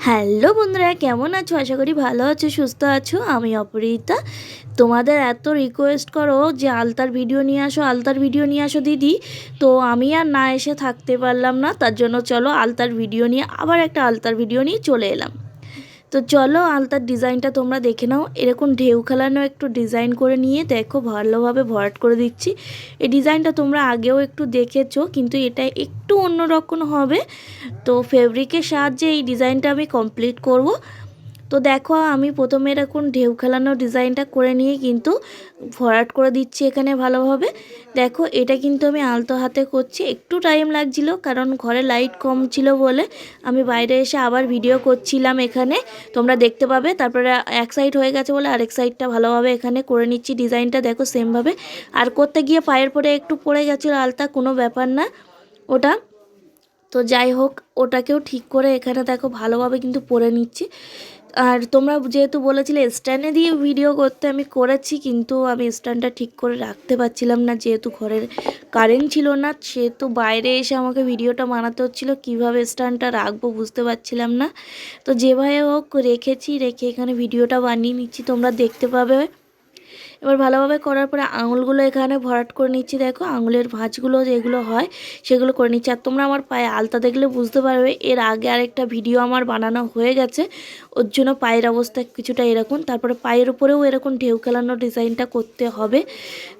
Hello বন্ধুরা, কেমন আছো? আশা করি ভালো আছো, সুস্থ আছো। আমি অপরিতা। তোমাদের এত রিকোয়েস্ট করো যে আলতার ভিডিও নিয়ে আসো, আলতার ভিডিও নিয়ে আসো দিদি। তো আমি আর না এসে থাকতে পারলাম না, তার জন্য চলো আলতার ভিডিও নিয়ে আবার একটা আলতার ভিডিও নিয়ে চলে এলাম। তো চলো আলতার ডিজাইনটা তোমরা দেখে নাও। এরকম ঢেউ খেলানো একটু ডিজাইন করে নিয়ে দেখো, ভালোভাবে ভরাট করে দিচ্ছি। এই ডিজাইনটা তোমরা আগেও একটু দেখেছো, কিন্তু এটা একটু অন্যরকম হবে। তো ফেব্রিকের সাহায্যে এই ডিজাইনটা আমি কমপ্লিট করব। তো দেখো আমি প্রথমে এরকম ঢেউ খেলানো ডিজাইনটা করে নিয়ে কিন্তু ভরাট করে দিচ্ছি এখানে ভালোভাবে। দেখো এটা কিন্তু আমি আলতো হাতে করছি, একটু টাইম লাগছিল কারণ ঘরে লাইট কম ছিল বলে আমি বাইরে এসে আবার ভিডিও করছিলাম। এখানে তোমরা দেখতে পাবে। তারপরে এক সাইড হয়ে গেছে বলে আরেক সাইডটা ভালোভাবে এখানে করে নিচ্ছি ডিজাইনটা। দেখো সেমভাবে। আর করতে গিয়ে পায়ের পরে একটু পড়ে গেছিলো আলতা, কোনো ব্যাপার না ওটা। তো যাই হোক, ওটাকেও ঠিক করে এখানে দেখো ভালোভাবে কিন্তু পরে নিচ্ছি। আর তোমরা যেহেতু বলেছিলে স্ট্যান্ডে দিয়ে ভিডিও করতে, আমি করেছি, কিন্তু আমি স্ট্যান্ডটা ঠিক করে রাখতে পারছিলাম না যেহেতু ঘরের কারেন্ট ছিল না। সেহেতু বাইরে এসে আমাকে ভিডিওটা বানাতে হচ্ছিলো, কীভাবে স্ট্যান্ডটা রাখবো বুঝতে পারছিলাম না। তো যেভাবে হোক রেখে এখানে ভিডিওটা বানিয়ে নিচ্ছি, তোমরা দেখতে পাবে। এবার ভালোভাবে করার পরে আঙুলগুলো এখানে ভরাট করে নিচ্ছি। দেখো আঙুলের ভাঁজগুলো যেগুলো হয় সেগুলো করে নিচ্ছি। আর তোমরা আমার পায়ে আলতা দেখলে বুঝতে পারবে এর আগে আরেকটা ভিডিও আমার বানানো হয়ে গেছে, ওর জন্য পায়ের অবস্থা কিছুটা এরকম। তারপরে পায়ের উপরেও এরকম ঢেউ খেলানো ডিজাইনটা করতে হবে।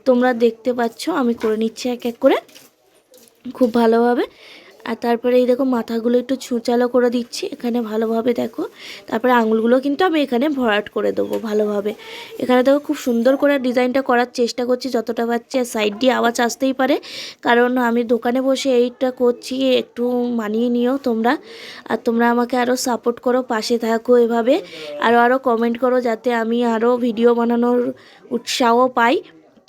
তোমরা দেখতে পাচ্ছ আমি করে নিচ্ছি এক এক করে খুব ভালোভাবে। আর তারপরে এই দেখো মাথাগুলো একটু ছুঁচালো করে দিচ্ছি এখানে ভালোভাবে। দেখো তারপরে আঙুলগুলো কিন্তু আমি এখানে ভরাট করে দেবো ভালোভাবে। এখানে দেখো খুব সুন্দর করে ডিজাইনটা করার চেষ্টা করছি যতটা পারছি। আর সাইড দিয়ে আওয়াজ আসতেই পারে কারণ আমি দোকানে বসে এইটা করছি, একটু মানিয়ে নিও তোমরা। আর তোমরা আমাকে আরও সাপোর্ট করো, পাশে থাকো এভাবে। আরও কমেন্ট করো যাতে আমি আরও ভিডিও বানানোর উৎসাহ পাই।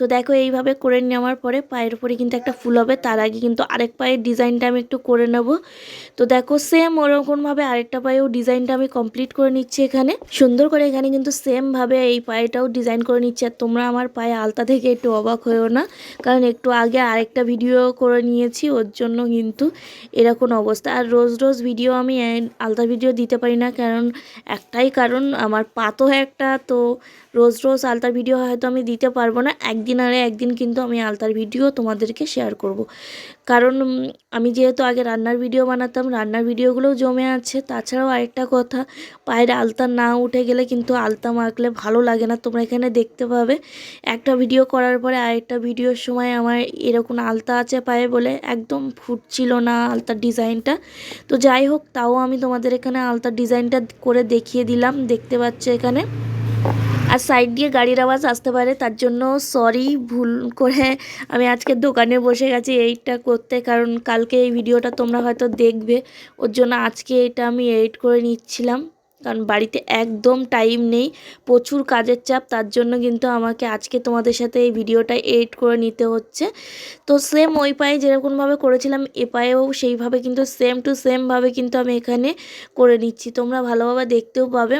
তো দেখো এইভাবে করে নেওয়ার পরে পায়ের উপরে কিন্তু একটা ফুল হবে, তার আগে কিন্তু আরেক পায়ের ডিজাইনটা আমি একটু করে নেব। তো দেখো সেম ওরকমভাবে আরেকটা পায়েও ডিজাইনটা আমি কমপ্লিট করে নিচ্ছি এখানে সুন্দর করে। এখানে কিন্তু সেমভাবে এই পায়েটাও ডিজাইন করে নিচ্ছি। আর তোমরা আমার পায়ে আলতা থেকে একটু অবাক হয়েও না, কারণ একটু আগে আরেকটা ভিডিও করে নিয়েছি, ওর জন্য কিন্তু এরকম অবস্থা। আর রোজ রোজ ভিডিও আমি আলতা ভিডিও দিতে পারি না, কারণ একটাই কারণ আমার পা তো একটা, তো রোজ রোজ আলতার ভিডিও হয়তো আমি দিতে পারবো না। একদিন আরে একদিন কিন্তু আমি আলতার ভিডিও তোমাদেরকে শেয়ার করব। কারণ আমি যেহেতু আগে রান্নার ভিডিও বানাতাম, রান্নার ভিডিওগুলোও জমে আছে। তাছাড়াও আরেকটা কথা, পায়ের আলতা না উঠে গেলে কিন্তু আলতা মাখলে ভালো লাগে না। তোমরা এখানে দেখতে পাবে একটা ভিডিও করার পরে আরেকটা ভিডিওর সময় আমার এরকম আলতা আছে পায়ে বলে একদম ফুটছিল না আলতার ডিজাইনটা। তো যাই হোক, তাও আমি তোমাদের এখানে আলতার ডিজাইনটা করে দেখিয়ে দিলাম, দেখতে পাচ্ছ এখানে। আর সাইড দিয়ে গাড়ির আওয়াজ আসতে পারে, তার জন্য সরি। ভুল করে আমি আজকে দোকানে বসে গেছি এইটা করতে, কারণ কালকে এই ভিডিওটা তোমরা হয়তো দেখবে, ওর জন্য আজকে এটা আমি এডিট করে নিচ্ছিলাম। কারণ বাড়িতে একদম টাইম নেই, প্রচুর কাজের চাপ, তার জন্য কিন্তু আমাকে আজকে তোমাদের সাথে এই ভিডিওটা এডিট করে নিতে হচ্ছে। তো সেম ওই পায়ে যেরকমভাবে করেছিলাম এ পায়েও সেইভাবে কিন্তু সেম টু সেমভাবে কিন্তু আমি এখানে করে নিচ্ছি, তোমরা ভালোভাবে দেখতেও পাবে।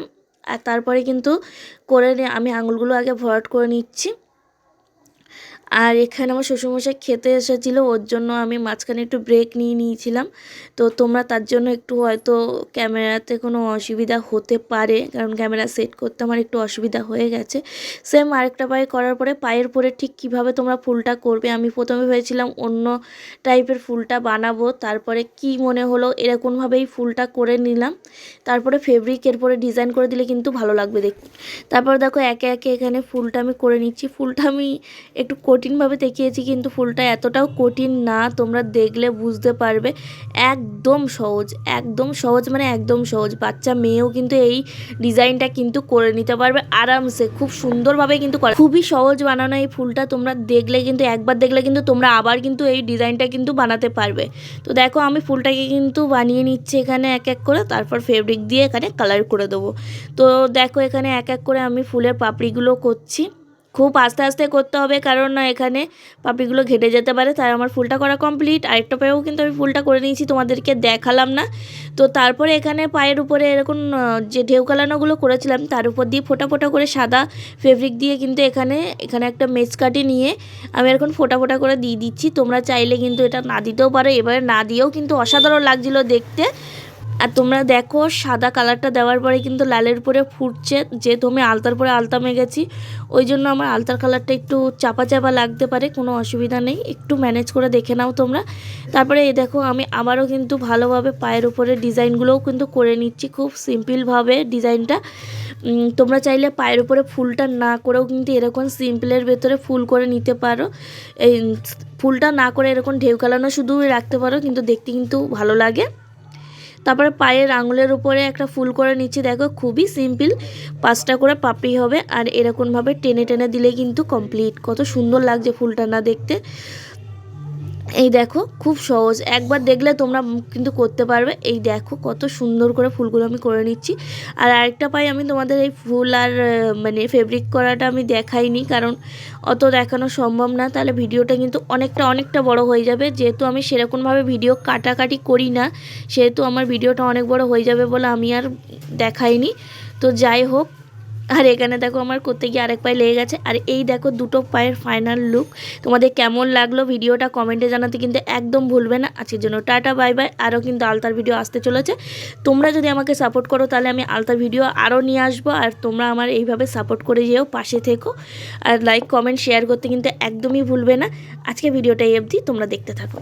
আর তারপরে কিন্তু করে নিয়ে আমি আঙুলগুলো আগে ভরাট করে নিচ্ছি। আর এখানে আমার শ্বশুরমশাই খেতে এসেছিলো, ওর জন্য আমি মাঝখানে একটু ব্রেক নিয়ে নিয়েছিলাম। তো তোমরা তার জন্য একটু হয়তো ক্যামেরাতে কোনো অসুবিধা হতে পারে, কারণ ক্যামেরা সেট করতে আমার একটু অসুবিধা হয়ে গেছে। সেম আরেকটা পায়ে করার পরে পায়ের পরে ঠিক কিভাবে তোমরা ফুলটা করবে, আমি প্রথমে ভেবেছিলাম অন্য টাইপের ফুলটা বানাবো, তারপরে কি মনে হলো এরকমভাবেই ফুলটা করে নিলাম। তারপরে ফেব্রিক এরপরে ডিজাইন করে দিলে কিন্তু ভালো লাগবে দেখতে। তারপর দেখো একে একে এখানে ফুলটা আমি করে নিচ্ছি। ফুলটা আমি একটু কঠিনভাবে দেখিয়েছি, কিন্তু ফুলটা এতটাও কঠিন না, তোমরা দেখলে বুঝতে পারবে। একদম সহজ, একদম সহজ, মানে একদম সহজ। বাচ্চা মেয়েও কিন্তু এই ডিজাইনটা কিন্তু করে নিতে পারবে আরামসে, খুব সুন্দরভাবে কিন্তু করে। খুবই সহজ বানানো এই ফুলটা, তোমরা দেখলে কিন্তু একবার দেখলে কিন্তু তোমরা আবার কিন্তু এই ডিজাইনটা কিন্তু বানাতে পারবে। তো দেখো আমি ফুলটাকে কিন্তু বানিয়ে নিচ্ছি এখানে এক এক করে, তারপর ফেব্রিক দিয়ে এখানে কালার করে দেবো। তো দেখো এখানে এক এক করে আমি ফুলের পাপড়িগুলো করছি, খুব আস্তে আস্তে করতে হবে, কারণ না এখানে পাপড়িগুলো ঘেটে যেতে পারে। তাই আমার ফুলটা করা কমপ্লিট। আরেকটা পায়েও কিন্তু আমি ফুলটা করে নিয়েছি, তোমাদেরকে দেখালাম না। তো তারপরে এখানে পায়ের উপরে এরকম যে ঢেউ কালানোগুলো করেছিলাম তার উপর দিয়ে ফোঁটা ফোঁটা করে সাদা ফেব্রিক দিয়ে কিন্তু এখানে একটা মেচকাঠি নিয়ে আমি এখন ফোঁটা ফোঁটা করে দিয়ে দিচ্ছি। তোমরা চাইলে কিন্তু এটা না দিতেও পারো, এবারে না দিয়েও কিন্তু অসাধারণ লাগছিলো দেখতে। আর তোমরা দেখো সাদা কালারটা দেওয়ার পরে কিন্তু লালের উপরে ফুটছে, যেহেতু আমি আলতার পরে আলতা মেখেছি ওই জন্য আমার আলতার কালারটা একটু চাপা চাপা লাগতে পারে, কোনো অসুবিধা নেই, একটু ম্যানেজ করে দেখে নাও তোমরা। তারপরে এই দেখো আমি আবারও কিন্তু ভালোভাবে পায়ের উপরে ডিজাইনগুলোও কিন্তু করে নিচ্ছি খুব সিম্পলভাবে ডিজাইনটা। তোমরা চাইলে পায়ের উপরে ফুলটা না করেও কিন্তু এরকম সিম্পলের ভেতরে ফুল করে নিতে পারো। এই ফুলটা না করে এরকম ঢেউ খেলানো শুধু রাখতে পারো, কিন্তু দেখতে কিন্তু ভালো লাগে। তারপরে পায়ের আঙুলের উপরে একটা ফুল করে নিচ্ছি, দেখো খুবই সিম্পল, 5টা করে পাপড়ি হবে আর এরকমভাবে টেনে টেনে দিলে কিন্তু কমপ্লিট। কত সুন্দর লাগছে ফুলটা না দেখতে। এই দেখো খুব সহজ, একবার দেখলে তোমরা কিন্তু করতে পারবে। এই দেখো কত সুন্দর করে ফুলগুলো আমি করে নিচ্ছি। আর আরেকটা পাই আমি তোমাদের এই ফুল আর মানে ফেব্রিক করাটা আমি দেখাইনি, কারণ অত দেখানো সম্ভব না, তাহলে ভিডিওটা কিন্তু অনেকটা বড় হয়ে যাবে। যেহেতু আমি সেরকমভাবে ভিডিও কাটাকাটি করি না, সেহেতু আমার ভিডিওটা অনেক বড় হয়ে যাবে বলে আমি আর দেখাইনি। তো যাই হোক, আর এখানে দেখো আমার করতে গিয়ে আরেক পায়ে লেগে গেছে। আর এই দেখো দুটো পায়ের ফাইনাল লুক। তোমাদের কেমন লাগলো ভিডিওটা কমেন্টে জানাতে কিন্তু একদম ভুলবে না। আজকের জন্য টাটা বাই বাই। আরও কিন্তু আলতার ভিডিও আসতে চলেছে, তোমরা যদি আমাকে সাপোর্ট করো তাহলে আমি আলতার ভিডিও আরও নিয়ে আসবো। আর তোমরা আমার এইভাবে সাপোর্ট করে যেও, পাশে থেকো, আর লাইক কমেন্ট শেয়ার করতে কিন্তু একদমই ভুলবে না। আজকে ভিডিওটা এই অবধি, তোমরা দেখতে থাকো।